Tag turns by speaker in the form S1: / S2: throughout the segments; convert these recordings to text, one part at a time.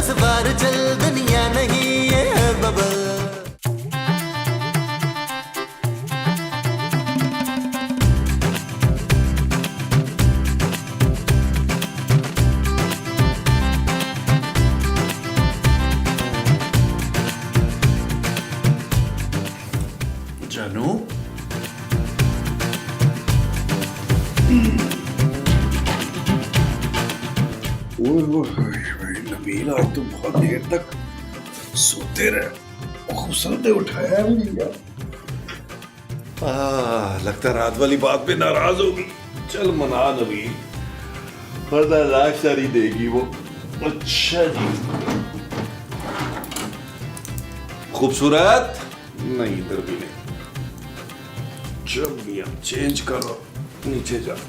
S1: 10 बार चल दुनिया नहीं ये है बबल।
S2: जानू नबील आज तो बहुत देर तक सोते रहे, खूबसूरत ने उठाया भी नहीं यार। लगता रात वाली बात पे नाराज होगी। चल मना नबील, वरना लाश सारी देगी वो। अच्छा जी खूबसूरत नहीं, इधर भी नहीं। जब भी आप चेंज करो नीचे जाओ।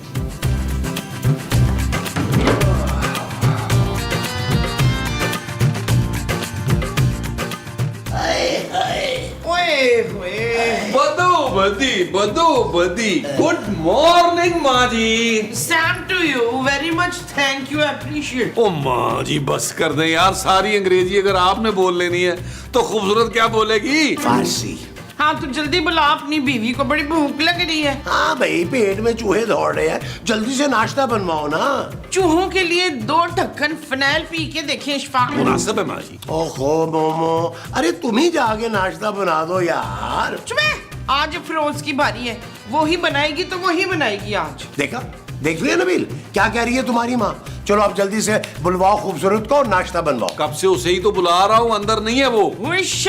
S2: बदी गुड मॉर्निंग माँ जी।
S3: Sam to you, very much thank you, appreciate.
S2: ओ माँ जी बस कर दे यार, सारी अंग्रेजी अगर आपने बोल लेनी है तो खूबसूरत क्या बोलेगी?
S4: फारसी।
S3: हाँ तो जल्दी बुला, अपनी बीवी को बड़ी भूख लग रही है।
S4: हाँ भाई, पेट में चूहे दौड़ रहे हैं, जल्दी से नाश्ता बनवाओ ना।
S3: चूहों के लिए 2 ढक्कन फिनाइल पी के देखें इशफाक।
S2: मुनासिब है माँ जी।
S4: ओहो मोमो, अरे तुम ही जाके नाश्ता बना दो यार।
S3: चुपे, आज फिरोज की बारी है, वो ही बनाएगी तो वो ही बनाएगी आज।
S4: देखा, देख लिया नबील क्या कह रही है तुम्हारी माँ। चलो आप जल्दी से बुलवाओ खूबसूरत को और नाश्ता बनवाओ।
S2: कब से उसे ही तो बुला रहा हूँ, अंदर नहीं है वो।
S3: विश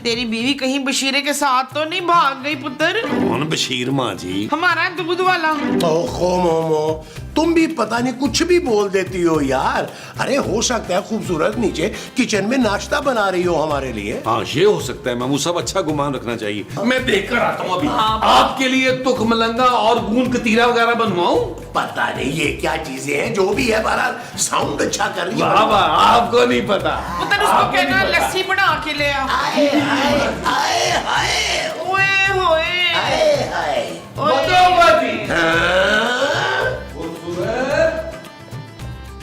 S3: तेरी बीवी कहीं बशीरे के साथ तो नहीं भाग गई पुत्र?
S2: कौन बशीर माँ जी?
S3: हमारा दूध वाला।
S4: ओहो मोमो, तुम भी पता नहीं कुछ भी बोल देती हो यार। अरे हो सकता है खूबसूरत नीचे किचन में नाश्ता बना रही हो हमारे लिए।
S2: हाँ ये हो सकता है मामू, सब अच्छा गुमान रखना चाहिए। मैं देख कर आता हूँ अभी। आपके लिए तुख मलंगा और गूंद कतीरा वगैरह बनवाऊं?
S4: पता नहीं ये क्या चीजें हैं, जो भी है बहरहाल साउंड अच्छा कर रही है।
S2: बाबा आपको नहीं पता।
S3: पुत्र उसको कहना लस्सी बना के ले आ।
S4: आए आए आए आए
S3: ओए होए।
S4: आए आए।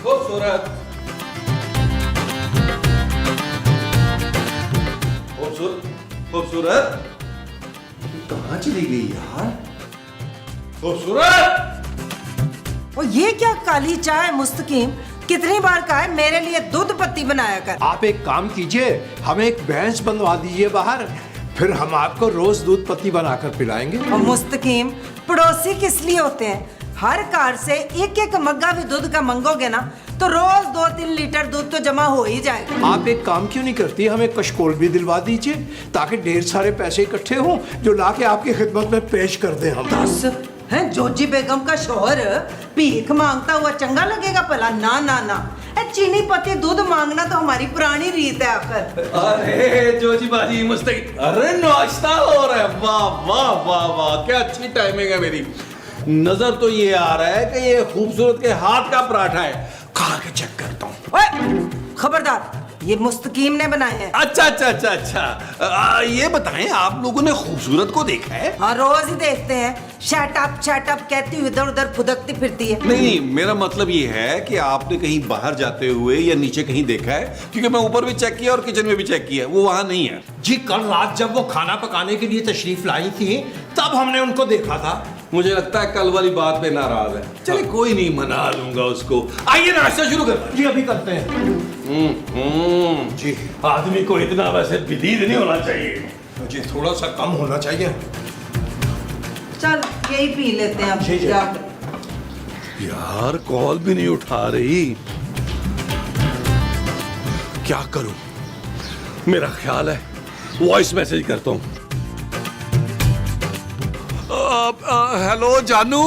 S2: खूबसूरत खूबसूरत कहाँ चली गई यार? खूबसूरत
S5: और ये क्या काली चाय मुस्तकीम, कितनी बार कहा है मेरे लिए दूध पत्ती बनाया कर।
S6: आप एक काम कीजिए, हमें एक भैंस बनवा दीजिए बाहर, फिर हम आपको रोज दूध पत्ती बनाकर पिलाएंगे।
S5: और मुस्तकीम, पड़ोसी किस लिए होते हैं? हर कार से एक एक मग्गा भी दूध का मंगोगे ना तो रोज 2-3 लीटर दूध तो जमा हो ही जाएगा।
S6: आप एक काम क्यों नहीं करती, हमें कशकोल भी दिलवा दीजिए ताकि ढेर सारे पैसे इकट्ठे हों जो लाके आपकी खिदमत में पेश कर दें हम।
S5: बस है, जोजी बेगम का शोहर भीख मांगता हुआ चंगा लगेगा भला? ना ना ना, चीनी पत्ती दूध मांगना तो हमारी पुरानी रीत है आकर।
S2: अरे जोजी बाजी मुस्तकीम, अरे नाश्ता हो रहा है। वाह वाह वाह वाह, क्या अच्छी टाइमिंग है मेरी। नजर तो ये आ रहा है कि ये खूबसूरत के हाथ का पराठा है। खा के चेक करता हूँ।
S5: ओए खबरदार, ये मुस्तकीम ने बनाए हैं।
S2: अच्छा अच्छा अच्छा अच्छा, ये बताएं आप लोगों ने खूबसूरत को देखा है?
S5: हाँ रोज ही देखते हैं, शट अप कहती हुई इधर उधर फुदकती फिरती है।
S2: नहीं, मेरा मतलब ये है कि आपने कहीं बाहर जाते हुए या नीचे कहीं देखा है? क्योंकि मैं ऊपर भी चेक किया और किचन में भी चेक किया, वो वहां नहीं है।
S6: जी कल रात जब वो खाना पकाने के लिए तशरीफ लाई थी तब हमने उनको देखा था।
S2: मुझे लगता है कल वाली बात पे नाराज है। चले कोई नहीं, मना लूंगा उसको। आइए नाश्ता शुरू कर।
S6: जी अभी करते हैं।
S2: जी आदमी को इतना वैसे विदीद नहीं होना चाहिए
S6: जी, थोड़ा सा कम होना चाहिए।
S5: चल यही पी लेते हैं अब
S6: जी, जी।
S5: जाकर।
S2: यार कॉल भी नहीं उठा रही, क्या करूं? मेरा ख्याल है वॉइस मैसेज करता हूं। हेलो जानू,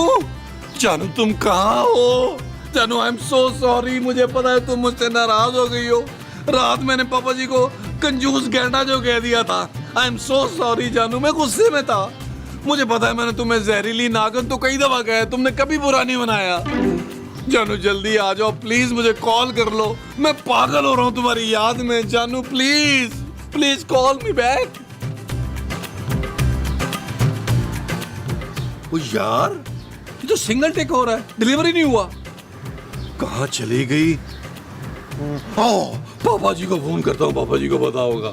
S2: जानू तुम कहाँ हो? जानू आई एम सो सॉरी, मुझे पता है तुम मुझसे नाराज हो गई हो। रात मैंने पापा जी को कंजूस गैंडा जो कह दिया था। आई एम सो सॉरी जानू, मैं गुस्से में था। मुझे पता है मैंने तुम्हें जहरीली नागन तो कई दफा कहा है, तुमने कभी बुरा नहीं मनाया। जानू जल्दी आ जाओ प्लीज, मुझे कॉल कर लो, मैं पागल हो रहा हूँ तुम्हारी याद में। जानू please please call me back. ओ यार, ये तो सिंगल टेक हो रहा है, डिलीवरी नहीं हुआ। कहाँ चली गई? पापा जी को फोन करता हूँ, पापा जी को पता होगा।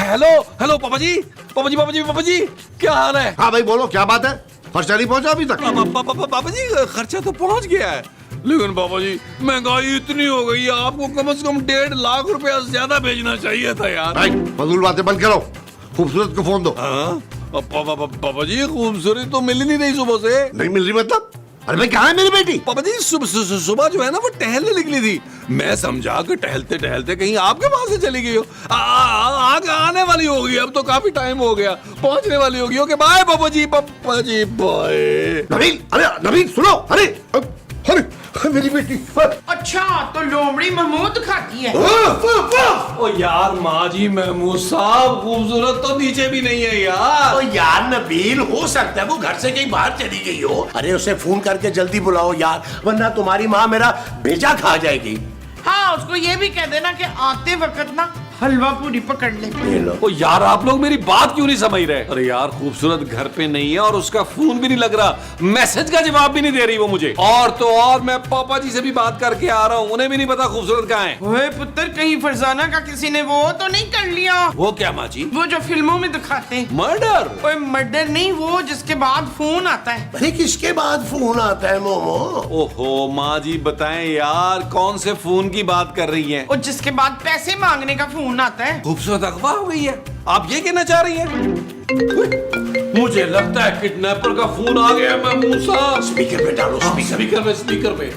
S2: हेलो हेलो पापा जी, पापा जी, पापा जी, पापा जी, क्या हाल है?
S7: हाँ भाई बोलो, क्या बात है? खर्चा नहीं पहुंचा अभी तक?
S2: पापा जी, खर्चा तो पहुंच गया है, लेकिन पापा जी महंगाई इतनी हो गई है, आपको कम से कम 1.5 लाख रुपया ज्यादा भेजना चाहिए था यार।
S7: भाई फजूल बातें बंद करो, खूबसूरत को फोन दो।
S2: हाँ? पापा जी खूबसूरती तो मिल ही नहीं रही सुबह से।
S7: नहीं मिल रही मतलब? अरे भाई कहाँ है मेरी बेटी?
S2: पापा जी सुबह जो है ना वो टहलने निकली थी, मैं समझा कि टहलते टहलते कहीं आपके पास से चली गई हो। आगे आने वाली होगी, अब तो काफी टाइम हो गया, पहुंचने वाली होगी। ओके बाय पापा जी, पापा जी बाय।
S7: नबील, अरे नबील सुनो, अरे अरे मेरी बेटी।
S3: अच्छा तो लोमड़ी महमूद खाती है।
S2: ओ यार माँ जी, महमूद साहब खूबसूरत तो नीचे भी नहीं है यार।
S4: ओ यार नबील, हो सकता है वो घर से कहीं बाहर चली गई हो। अरे उसे फोन करके जल्दी बुलाओ यार, वरना तुम्हारी माँ मेरा भेजा खा जाएगी।
S3: हाँ, उसको ये भी कह देना कि आते वक्त ना हलवा पूरी पकड़ ले।
S2: ओ यार आप लोग मेरी बात क्यों नहीं समझ रहे? अरे यार खूबसूरत घर पे नहीं है और उसका फोन भी नहीं लग रहा, मैसेज का जवाब भी नहीं दे रही वो मुझे। और तो और मैं पापा जी से भी बात करके आ रहा हूँ, उन्हें भी नहीं पता खूबसूरत कहाँ है।
S3: ओए पुत्र, कहीं फरजाना का किसी ने वो तो नहीं कर लिया?
S2: वो क्या माँ जी?
S3: वो जो फिल्मों में दिखाते हैं।
S2: मर्डर?
S3: ओए मर्डर नहीं, वो जिसके बाद फोन आता है।
S4: अरे किसके बाद फोन आता है मोमो?
S2: ओहो माँ जी बताएं यार, कौन से फोन की बात कर रही हैं?
S3: और जिसके बाद पैसे मांगने का फोन आता है।
S2: खूबसूरत अगवा हो गई है, आप ये कहना चाह रही हैं? मुझे लगता है किडनैपर का फोन आ गया। मैं मूसा
S4: स्पीकर पे डालो,
S2: स्पीकर पे।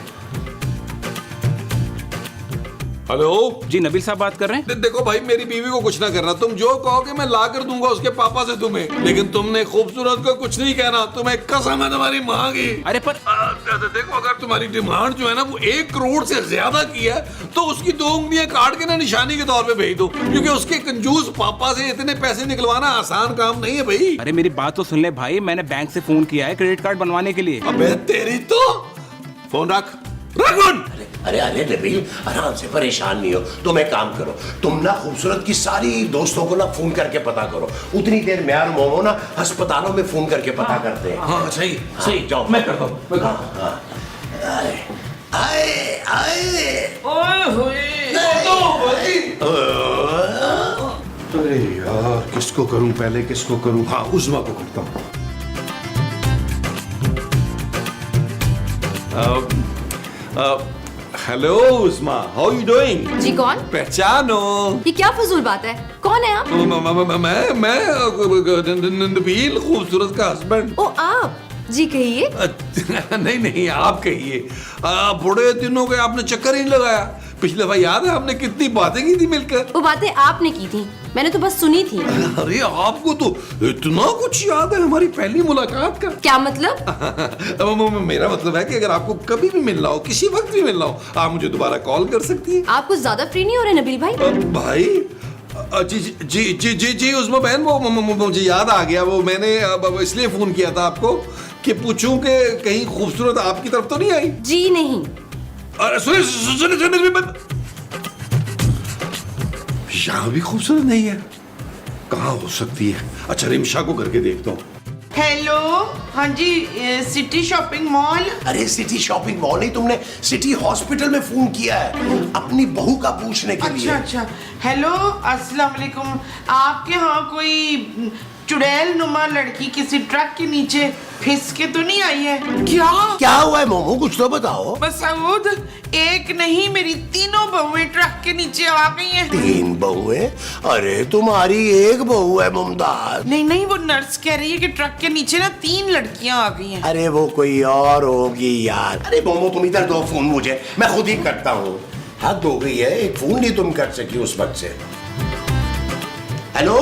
S2: हेलो
S8: जी, नबील साहब बात कर रहे हैं।
S2: देखो भाई, मेरी बीवी को कुछ ना करना, तुम जो कहोगे मैं ला कर दूंगा उसके पापा से तुम्हें, लेकिन तुमने खूबसूरत को कुछ नहीं कहना, तुम्हें कसम है तुम्हारी माँ की।
S8: अरे पर
S2: देखो, अगर तुम्हारी डिमांड जो है ना वो 1 करोड़ से ज्यादा की है तो उसकी 2 उंगलियां काट के ना निशानी के तौर पे भेज दो, क्योंकि उसके कंजूस पापा से इतने पैसे निकलवाना आसान काम नहीं है भाई।
S8: अरे मेरी बात तो सुन ले भाई, मैंने बैंक से फोन किया है क्रेडिट कार्ड बनवाने के लिए।
S2: अबे तेरी तो, फोन रख फोन।
S4: अरे अरे नबील, आराम से, परेशान नहीं हो। तुम एक काम करो, तुम ना खूबसूरत की सारी दोस्तों को ना फोन करके पता करो। उतनी देर मैं और मोमो ना अस्पतालों में फोन करके पता करते हैं।
S2: हाँ सही सही,
S4: जाओ,
S2: मैं करता हूँ।
S4: आए आए।
S3: ओए होए।
S7: अरे यार किसको करूं पहले, किसको करूं? हाँ उस्मा को करता हूँ।
S2: Hello Usma, how you doing?
S9: जी कौन?
S2: पहचानो?
S9: ये क्या फजूल बात है? कौन है आप?
S2: मैं नबील, खूबसूरत का हस्बैंड।
S9: ओ आप? जी कहिए।
S2: नहीं नहीं, आप कहिए। बड़े दिनों के आपने चक्कर ही लगाया। पिछले बार याद है हमने कितनी बातें की थी मिलकर?
S9: वो बातें आपने की थी, मैंने तो बस सुनी थी।
S2: अरे आपको तो इतना कुछ याद है हमारी पहली मुलाकात का।
S9: क्या मतलब?
S2: मेरा मतलब है कि अगर आपको कभी भी मिलना हो, किसी वक्त भी मिलना हो, आप मुझे दोबारा कॉल कर सकती हैं।
S9: आप कुछ ज्यादा फ्री नहीं हो रहे नबील भाई?
S2: भाई जी जी जी जी जी उस्मा बहन, वो मुझे याद आ गया, वो मैंने इसलिए फोन किया था आपको कि पूछूं कि कहीं खूबसूरत आपकी तरफ तो नहीं आई?
S9: जी नहीं।
S2: अरे सुनिए सुनिए सुनिए, यहाँ भी खूबसूरत नहीं है, कहाँ हो सकती है? अच्छा रिमशा को करके देखता हूँ।
S3: हेलो, हाँ जी, सिटी शॉपिंग मॉल।
S4: अरे सिटी शॉपिंग मॉल नहीं, तुमने सिटी हॉस्पिटल में फोन किया है अपनी बहू का पूछने के लिए।
S3: अच्छा अच्छा, हेलो अस्सलाम वालेकुम। आपके यहाँ कोई चुड़ैल नुमा लड़की किसी ट्रक के नीचे फिस के तो नहीं आई है क्या?
S4: क्या हुआ है मोमो, कुछ तो बताओ।
S3: मसूद, एक नहीं मेरी 3 बहुएं ट्रक के नीचे आ गई हैं।
S4: 3 बहुएं? अरे तुम्हारी एक बहू है मुमताज।
S3: नहीं नहीं, वो नर्स कह रही है कि ट्रक के नीचे ना 3 लड़कियां आ गई हैं।
S4: अरे वो कोई और होगी यार। अरे मोमो तुम इधर दो फोन मुझे, मैं खुद ही करता हूँ। हद हो गई है, एक फोन नहीं तुम कर सकी उस वक्त से। हेलो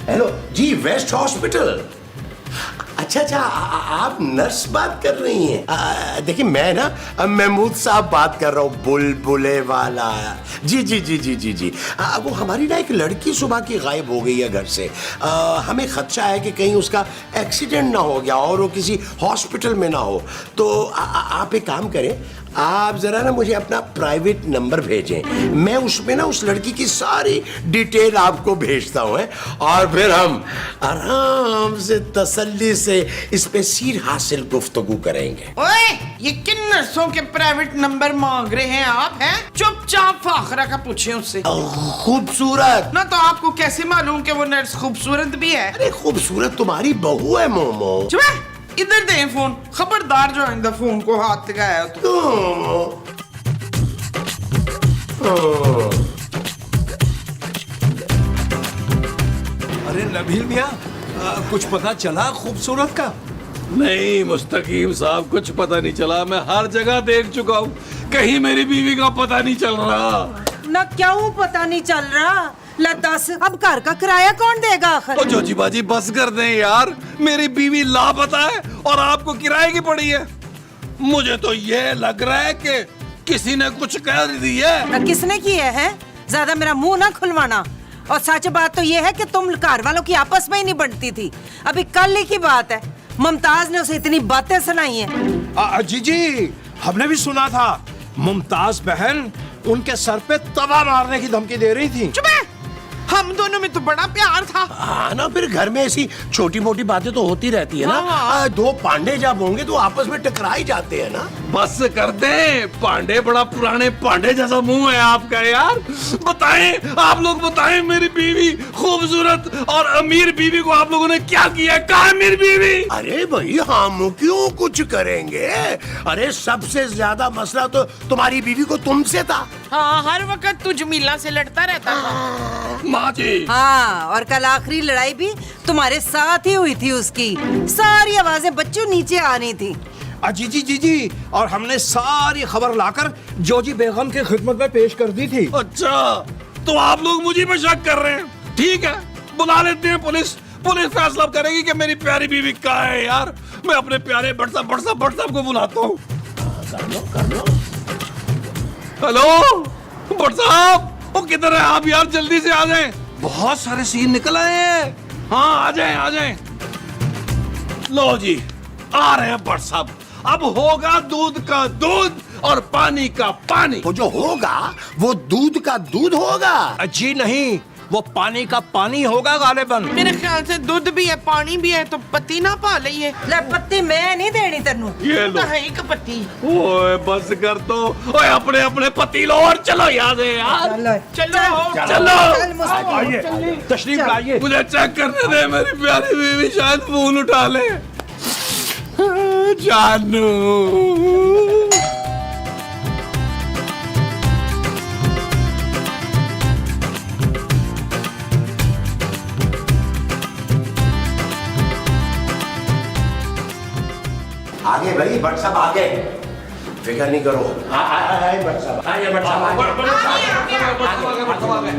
S4: हेलो जी, वेस्ट हॉस्पिटल। अच्छा अच्छा, आप नर्स बात कर रही हैं? देखिए मैं ना महमूद साहब बात कर रहा हूँ, बुलबुले वाला। जी जी जी जी जी जी, वो हमारी ना एक लड़की सुबह की गायब हो गई है घर से। हमें खदशा है कि कहीं उसका एक्सीडेंट ना हो गया और वो किसी हॉस्पिटल में ना हो। तो आप एक काम करें, आप जरा ना मुझे अपना प्राइवेट नंबर भेजें, मैं उसमें ना उस लड़की की सारी डिटेल आपको भेजता हूँ और फिर हम आराम से तसल्ली से इस पे सीध हासिल गुफ्तगू करेंगे।
S3: ओए, ये किन नर्सों के प्राइवेट नंबर मांग रहे हैं आप? हैं? चुपचाप फाखरा का पूछे उससे।
S4: खूबसूरत
S3: ना तो आपको कैसे मालूम कि वो नर्स खूबसूरत भी है?
S4: अरे खूबसूरत तुम्हारी बहू है मोमो।
S3: चुप, इधर दे फोन, खबरदार जो आइंदा फोन को हाथ लगाया तो।
S6: अरे नबील मियाँ, कुछ पता चला खूबसूरत का?
S2: नहीं मुस्तकीम साहब, कुछ पता नहीं चला। मैं हर जगह देख चुका हूँ, कहीं मेरी बीवी का पता नहीं चल रहा।
S5: ना क्यों पता नहीं चल रहा? ला दस, अब घर का किराया कौन देगा आखिर?
S2: ओ जोजी बाजी बस कर दें यार, मेरी बीवी लापता है और आपको किराए की पड़ी है। मुझे तो ये लग रहा है कि किसी ने कुछ कर दी है।
S5: ना किसने किया है? ज्यादा मेरा मुंह ना खुलवाना। और सच बात तो ये है कि तुम घर वालों की आपस में ही नहीं बनती थी। अभी कल ही की बात है, मुमताज ने उसे इतनी बातें सुनाई हैं।
S6: जी, हमने भी सुना था। मुमताज बहन उनके सर पे तवा मारने की धमकी दे रही थी।
S3: चुप है, हम दोनों में तो बड़ा प्यार था।
S4: हाँ ना, फिर घर में ऐसी छोटी मोटी बातें तो होती रहती है ना। दो पांडे जब होंगे तो आपस में टकरा ही जाते हैं ना।
S2: बस कर दे पांडे, बड़ा पुराने पांडे जैसा मुंह है आपका यार। बताएं, आप लोग बताएं, मेरी बीवी खूबसूरत और अमीर बीवी को आप लोगों ने क्या किया? कहाँ है मेरी बीवी?
S4: अरे भाई हम क्यों कुछ करेंगे? अरे सबसे ज्यादा मसला तो तुम्हारी बीवी को तुमसे था।
S3: हाँ, हर वक्त तू जमीला से लड़ता रहता था।
S2: माँ जी।
S5: हाँ, और कल आखिरी लड़ाई भी तुम्हारे साथ ही हुई थी उसकी। सारी आवाजें बच्चों नीचे आनी थी।
S6: जी, और हमने सारी खबर लाकर जोजी बेगम की खिदमत में पेश कर दी थी।
S2: अच्छा, तो आप लोग मुझे पे शक कर रहे हैं? ठीक है, बुला लेते हैं पुलिस। पुलिस फैसला करेगी कि मेरी प्यारी बीवी कहाँ है यार। मैं अपने प्यारे भट्ट साहब को बुलाता हूँ।
S4: कर लो।
S2: हेलो भट्ट साहब, वो किधर है आप यार? जल्दी से आ जाएं, बहुत सारे सीन निकल आए हैं। हाँ, आ जाएं। लो जी, आ रहे हैं भट्ट साहब। अब होगा दूध का दूध और पानी का पानी।
S4: वो जो होगा वो दूध का दूध होगा।
S6: जी नहीं, वो पानी का पानी होगा गालिबन।
S3: मेरे ख्याल से दूध भी है, पानी भी है, तो पत्ती ना पा लइए।
S5: ले पत्ती मैं नहीं देनी तेनू।
S2: ये लो।
S3: है एक पत्ती।
S2: ओए बस कर दो। ओए अपने पति लो और चलो यहाँ से यार।
S3: चलो।
S6: आइए, तशरीफ लाइए।
S2: मुझे चेक करने दे, मेरी प्यारी बीवी शायद फोन उठा ले। जानू,
S4: आगे भाई, भट्ट साहब आगे, फिक्र नहीं करो। आए भट्ट साहब, आइए भट्ट साहब,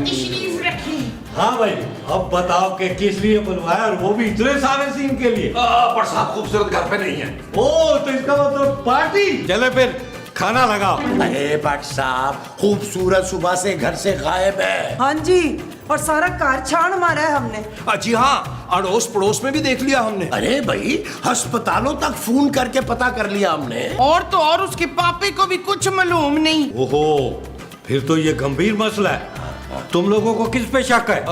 S3: तशरीफ रखी।
S10: हाँ भाई, अब बताओ कि किस लिए बुलवाया, और वो भी इतने सारे सीन के लिए।
S2: भट्ट साहब खूबसूरत घर पे नहीं है।
S10: ओ, तो इसका मतलब पार्टी। चले फिर खाना लगाओ।
S4: अरे भट्ट साहब, खूबसूरत सुबह से घर से गायब है।
S5: हाँ जी, और सारा कार छान मारा है हमने।
S6: जी हाँ, अड़ोस पड़ोस में भी देख लिया हमने।
S4: अरे भाई, अस्पतालों तक फोन करके पता कर लिया हमने।
S3: और तो और उसके पापे को भी कुछ मालूम नहीं।
S10: ओहो, फिर तो ये गंभीर मसला है। तुम लोगों को किस पे शक है?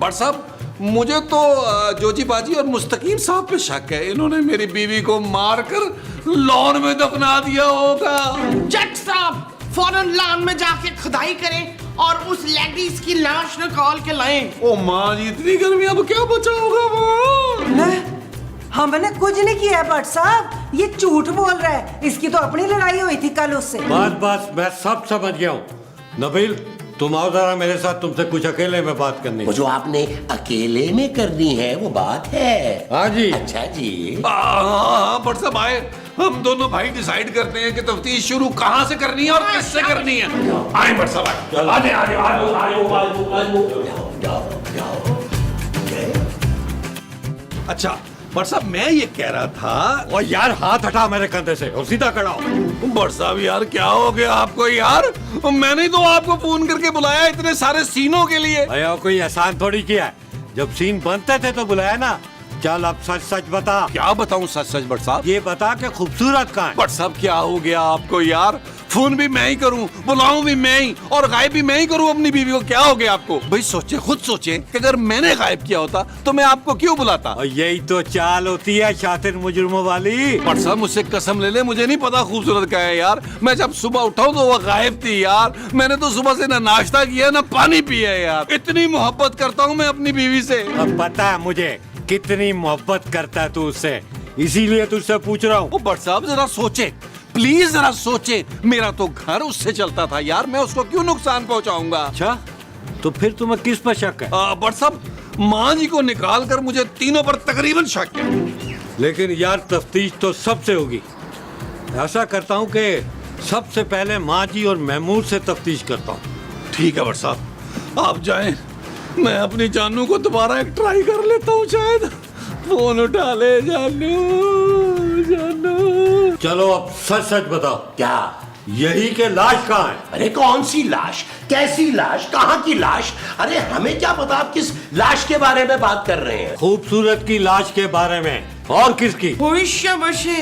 S2: भट्ट साहब, मुझे तो जोजी बाजी और मुस्तकीम साहब पे शक है। इन्होंने मेरी बीवी को मारकर लॉन में दफना दिया होगा।
S3: जट साहब, फौरन लॉन में जाके खुदाई करें और उस लेडीज की लाश निकाल के लाएं।
S2: ओ माँ जी, इतनी गर्मी, अब क्या बचा होगा माँ?
S5: ले, हमने कुछ नहीं किया है भट्ट साहब, ये झूठ बोल रहा है। इसकी तो अपनी लड़ाई हुई थी कल उससे।
S10: बस मैं सब समझ गया हूँ। नबील, तुम आओ जरा मेरे साथ, तुमसे कुछ अकेले में बात करनी।
S4: वो जो आपने अकेले में करनी है वो बात है।
S10: हाँ जी।
S4: अच्छा जी।
S2: हाँ, भट्ट साहब आए, हम दोनों भाई डिसाइड करते हैं कि तफ्तीश शुरू कहाँ से करनी है और किससे करनी है। आए भट्ट साहब, अच्छा भट्ट साहब, मैं ये कह रहा था।
S10: और यार हाथ हटा मेरे कंधे से और सीधा खड़ा हो।
S2: भट्ट साहब यार, क्या हो गया आपको यार? मैंने तो आपको फोन करके बुलाया इतने सारे सीनों के लिए।
S10: भैया कोई एहसान थोड़ी किया है, जब सीन बनते थे तो बुलाया ना। चल अब सच सच बता।
S2: क्या बताऊं सच सच भट्ट साहब?
S10: ये बता कि खूबसूरत कहाँ है?
S2: भट्ट साहब क्या हो गया आपको यार? फोन भी मैं ही करूं, बुलाऊं भी मैं ही और गायब भी मैं ही करूं अपनी बीवी को? क्या हो गया आपको? भाई सोचे, खुद सोचे कि अगर मैंने गायब किया होता तो मैं आपको क्यों बुलाता?
S10: और यही तो चाल होती है शातिर मुजरिमों वाली।
S2: पर साहब मुझसे कसम ले ले, मुझे नहीं पता खूबसूरत क्या है यार। मैं जब सुबह उठा हूं तो वो गायब थी यार। मैंने तो सुबह से ना नाश्ता किया ना पानी पिया है यार। इतनी मोहब्बत करता हूं मैं अपनी बीवी से।
S10: अब पता है मुझे कितनी मोहब्बत करता है तू उससे, इसीलिए तुझसे पूछ रहा हूँ।
S2: ओ बट साहब जरा सोचे, प्लीज जरा सोचे। मेरा तो घर उससे चलता था यार, मैं उसको क्यों नुकसान पहुंचाऊंगा?
S10: अच्छा, तो फिर तुम्हें किस पर शक है?
S2: बट साहब माँ जी को निकाल कर मुझे तीनों पर तकरीबन शक है।
S10: लेकिन यार तफ्तीश तो सबसे होगी। ऐसा करता हूँ कि सबसे पहले माँ जी और महमूद से तफ्तीश करता हूँ।
S2: ठीक है बट साहब आप जाएं, मैं अपनी जानू को दोबारा एक ट्राई कर लेता हूँ, शायद फोन उठा ले। जानू जानू
S10: चलो अब सच सच बताओ,
S4: क्या?
S10: यही के लाश कहाँ है?
S4: अरे कौन सी लाश, कैसी लाश, कहाँ की लाश? अरे हमें क्या पता आप किस लाश के बारे में बात कर रहे हैं?
S10: खूबसूरत की लाश के बारे में। और किसकी?
S3: होशियाबशे,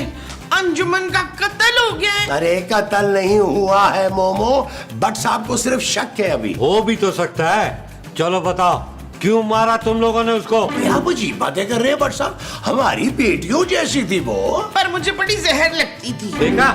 S3: अंजुमन का कत्ल हो गया है।
S4: अरे कत्ल नहीं हुआ है मोमो, बट साहब को सिर्फ शक है अभी।
S10: हो भी तो सकता है। चलो बताओ, क्यों मारा तुम लोगों ने उसको?
S4: आप अजीब बातें कर रहे हैं बट साहब, हमारी बेटियों जैसी थी वो।
S3: पर मुझे बड़ी जहर लगती थी।
S10: देखा,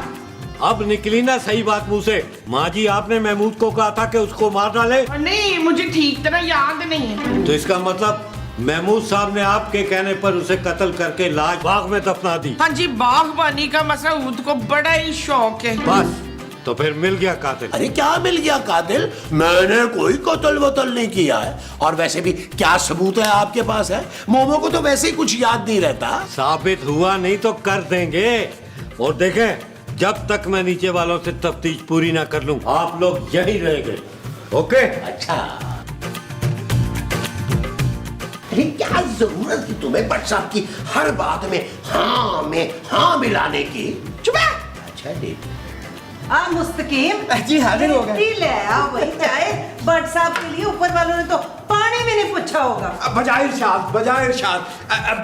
S10: अब निकली ना सही बात मुंह से। माँ जी आपने महमूद को कहा था कि उसको मार डाले।
S3: नहीं, मुझे ठीक तरह याद नहीं है।
S10: तो इसका मतलब महमूद साहब ने आपके कहने पर उसे कत्ल करके लाश बाग में दफना दी।
S3: हाँ जी, बागबानी का मसऊद को बड़ा ही शौक है।
S10: बस, तो फिर मिल गया कातिल।
S4: अरे क्या मिल गया कातिल? मैंने कोई कत्ल वतल नहीं किया है। और वैसे भी क्या सबूत है आपके पास है? मोमो को तो वैसे ही कुछ याद नहीं रहता।
S10: साबित हुआ नहीं तो कर देंगे। और देखें, जब तक मैं नीचे वालों से तफ्तीश पूरी ना कर लूं, आप लोग यहीं रहेंगे। ओके?
S4: अच्छा, अरे क्या जरूरत थी तुम्हें बट साहब की हर बात में हाँ मिलाने की?
S3: चुप है।
S4: अच्छा ठीक।
S5: मुस्तकीम
S3: जी, हाजिर हो गए।
S5: ले आओ वही चाय। बट साहब के लिए ऊपर वालों ने तो पानी भी नहीं पूछा होगा।
S6: बजाय इरशाद, बजाय इरशाद।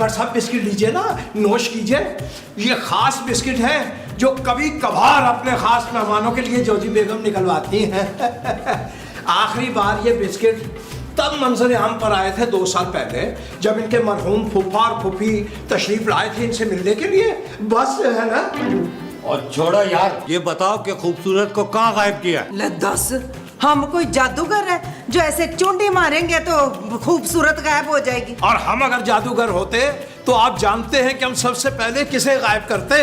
S6: बट साहब बिस्किट लीजिए ना, नोश कीजिए। ये खास बिस्किट है जो कभी कभार अपने खास मेहमानों के लिए जोजी बेगम निकलवाती हैं। आखिरी बार ये बिस्किट तब मंजर आम पर आए थे 2 साल पहले, जब इनके मरहूम फूफा और फूफी तशरीफ लाए थे इनसे मिलने के लिए। बस है ना।
S10: और छोड़ो यार, ये बताओ कि खूबसूरत को कहाँ गायब किया?
S5: ले दस, हम कोई जादूगर है जो ऐसे चुंडी मारेंगे तो खूबसूरत गायब हो जाएगी?
S6: और हम अगर जादूगर होते तो आप जानते हैं कि हम सबसे पहले किसे गायब करते?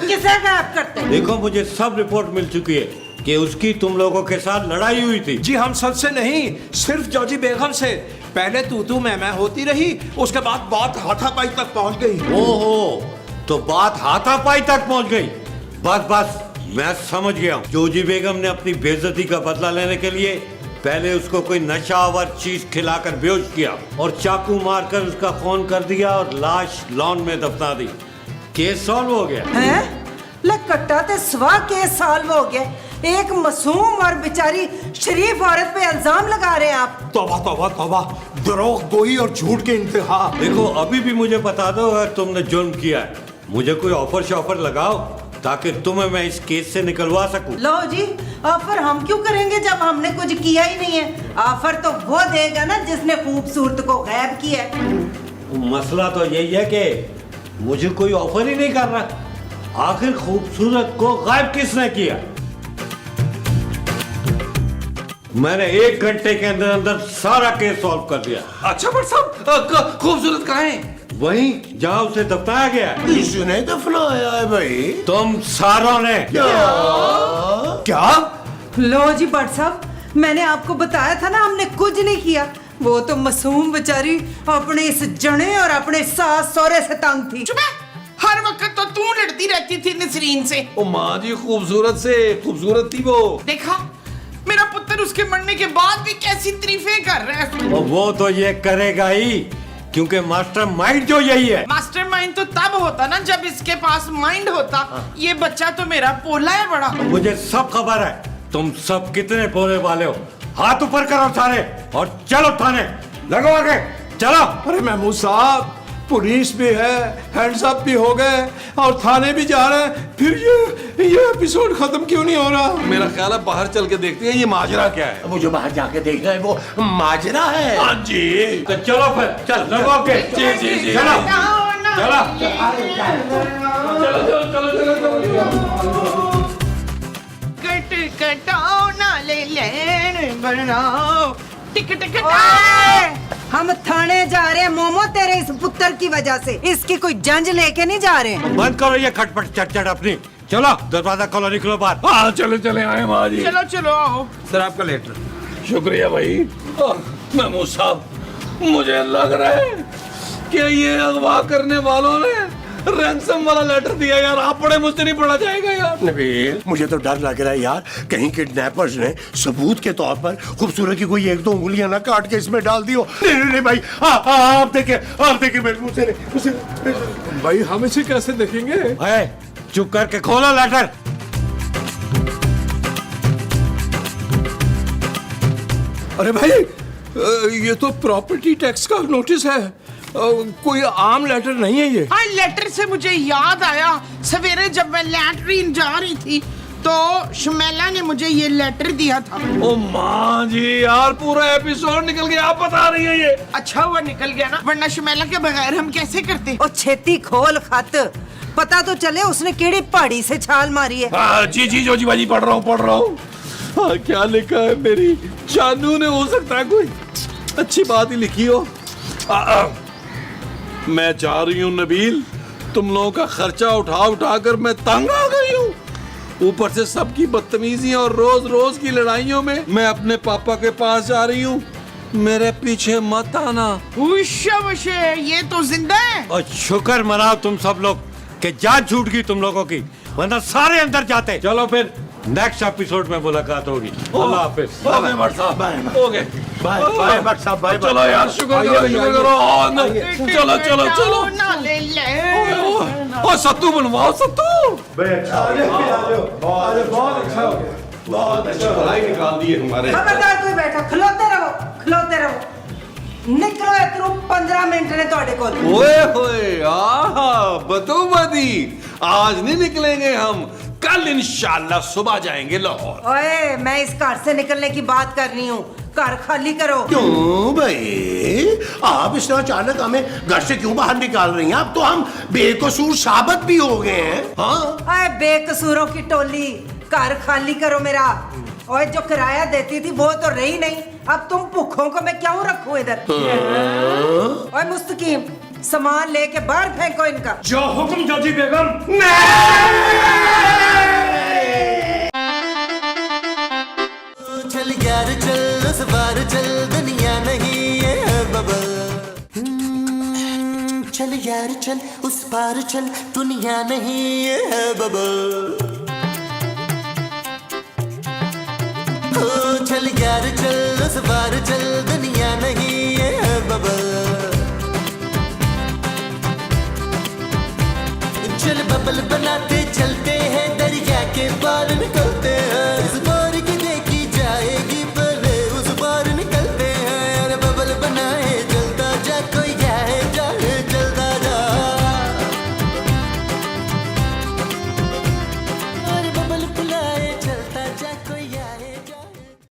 S5: किसे गायब करते?
S10: देखो, मुझे सब रिपोर्ट मिल चुकी है कि उसकी तुम लोगों के साथ लड़ाई हुई थी।
S6: जी हम सबसे नहीं, सिर्फ जॉजी बेगम से। पहले तू मैं होती रही, उसके बाद बात हाथापाई तक पहुंच गई।
S10: ओहो, तो बात हाथापाई तक पहुंच गई। बस मैं समझ गया हूँ। जोजी बेगम ने अपनी बेइज्जती का बदला लेने के लिए पहले उसको कोई नशावर चीज खिलाकर बेहोश किया और चाकू मारकर उसका खून कर दिया और लाश लॉन में दफना दी। केस सॉल्व हो गया।
S5: हैं? ले कट्टा ते स्वा केस सॉल्व हो गया। एक मासूम और बेचारी शरीफ औरत पे इल्जाम लगा रहे हैं आप।
S6: तौबा तौबा तौबा, दरोगगोई और झूठ के इंतहा।
S10: देखो, अभी भी मुझे बता दो अगर तुमने जुर्म किया है। मुझे कोई ऑफर शॉफर लगाओ ताकि तुम्हें मैं इस केस से निकलवा सकूं।
S5: लो जी, ऑफर हम क्यों करेंगे जब हमने कुछ किया ही नहीं है? ऑफर तो वो देगा ना जिसने खूबसूरत को गायब किया है।
S10: मसला तो यही है कि मुझे कोई ऑफर ही नहीं कर रहा। आखिर खूबसूरत को गायब किसने किया? मैंने 1 घंटे के अंदर अंदर सारा केस सॉल्व कर दिया।
S2: अच्छा बट साहब खूबसूरत कहाँ है?
S10: वहीं जहां उसे दफनाया गया है।
S4: किसने दफनाया है भाई?
S10: तुम सारों ने।
S6: क्या?
S5: लो जी बट साहब, मैंने आपको बताया था ना हमने कुछ नहीं किया। वो तो मासूम बेचारी अपने इस जने और अपने सास सौरे से तंग थी।
S3: चुप है। हर वक्त तो तू लड़ती रहती थी नसरीन से।
S2: ओ माँ जी खूबसूरत से खूबसूरत थी वो।
S3: देखा, मेरा पुत्र उसके मरने के बाद भी कैसी तारीफें कर रहा है।
S10: और वो तो ये करेगा ही, क्योंकि मास्टर माइंड जो यही है।
S3: मास्टर माइंड तो तब होता ना जब इसके पास माइंड होता। ये बच्चा तो मेरा पोला है बड़ा।
S10: मुझे सब खबर है तुम सब कितने भोले वाले हो। हाथ ऊपर करो सारे और चलो थाने। लगो आगे, चलो।
S6: अरे महमूद साहब, पुलिस भी है, हैंड्स अप भी हो गए और थाने भी जा रहे हैं, फिर ये एपिसोड खत्म क्यों नहीं हो रहा?
S2: मेरा ख्याल है बाहर चल के देखते हैं ये माजरा क्या है।
S4: मुझे बाहर जाके देखना है, वो माजरा है।
S2: हाँ जी,
S10: तो चलो फिर, चल लगो के।
S2: जी
S10: चलो चलो
S3: कटाओ ना ले लेन बनाओ टिकट
S5: हम थाने जा रहे हैं मोमो तेरे इस पुत्र की वजह से। इसकी कोई जंज लेके नहीं जा रहे हैं।
S10: बंद करो ये खटपट चटचट अपनी। चलो दरवाजा खोलो, निकलो बाहर।
S2: हाँ चले आए माँ जी।
S3: चलो चलो आओ।
S8: सर आपका लेटर।
S2: शुक्रिया भाई। महमूद साहब, मुझे लग रहा है कि ये अगवा करने वालों ने रैंसम वाला लेटर दिया यार। आप पढ़े, मुझसे नहीं पढ़ा जाएगा यार।
S4: नबील, मुझे तो डर लग रहा है यार, कहीं किडनैपर्स ने सबूत के तौर पर खूबसूरत की कोई एक दो उंगलियां ना काट के इसमें डाल दी हो। नहीं भाई, आप देखे मेरे मुंह से
S6: भाई हम इसे कैसे देखेंगे?
S10: चुप करके खोलो लेटर।
S6: अरे भाई, ये तो प्रॉपर्टी टैक्स का नोटिस है, कोई आम लेटर नहीं है ये।
S3: हाँ, लेटर से मुझे याद आया, सवेरे जब मैं लैट्रीन जा रही थी तो शमेला ने मुझे ये लेटर दिया था।
S2: ओ माँ जी यार, पूरा एपिसोड निकल गया, आप बता रही हैं ये।
S3: अच्छा हुआ निकल गया ना, वरना शमेला के बगैर हम कैसे करते।
S5: ओ छेती खोल खत, पता तो चले उसने केड़ी पहाड़ी से छाल मारी है।
S2: हाँ जी जोजी बाजी पढ़ रहा हूँ। हाँ, क्या लिखा है मेरी जानू ने? हो सकता है कोई अच्छी बात ही लिखी हो। मैं जा रही हूँ नबील, तुम लोगों का खर्चा उठा कर मैं तंग आ गई हूँ। ऊपर से सबकी बदतमीजियां और रोज की लड़ाइयों में मैं अपने पापा के पास जा रही हूँ। मेरे पीछे मत आना।
S3: ये तो जिंदा है।
S10: और शुक्र मनाओ तुम सब लोग कि जान छूट गई तुम लोगों की, वरना सारे अंदर जाते। चलो फिर नेक्स्ट एपिसोड में मुलाकात होगी। अल्लाह हाफिज।
S2: बाय भट्ट साहब, बाय। चलो यार, शुक्र करो। चलो
S3: ना ले ले।
S2: और सत्तू बनवाओ, सत्तू।
S6: बहुत अच्छा हो गया, बहुत अच्छा।
S2: भलाई निकाल दिए हमारे।
S5: खबरदार कोई बैठो, खलोते रहो। निकलो इतरू 15 मिनट ने तोड़े को।
S2: ओए होए, आहा, बदोबदी। आज नहीं निकलेंगे हम, कल इंशाल्लाह सुबह जाएंगे लाहौर।
S5: ओए, मैं इस घर से निकलने की बात कर रही हूँ, घर खाली करो।
S4: क्यों भाई, आप इस तरह अचानक हमें घर से क्यों बाहर निकाल रही हैं? अब तो हम बेकसूर साबित भी हो गए हैं। हाँ,
S5: अरे बेकसूरों की टोली, घर खाली करो मेरा। और जो किराया देती थी वो तो रही नहीं, अब तुम भूखों को मैं क्यों रखूं इधर? और मुस्तकीम, सामान लेके बाहर फेंको इनका।
S6: जो हुक्म जोजी बेगम।
S1: चल यार चल, उस बार चल, दुनिया नहीं ये बबल। चल यार चल, उस पार चल, दुनिया नहीं ये बबल। चल यार चल, उस बार चल, दुनिया नहीं ये बबल। चल बबल बनाते चलते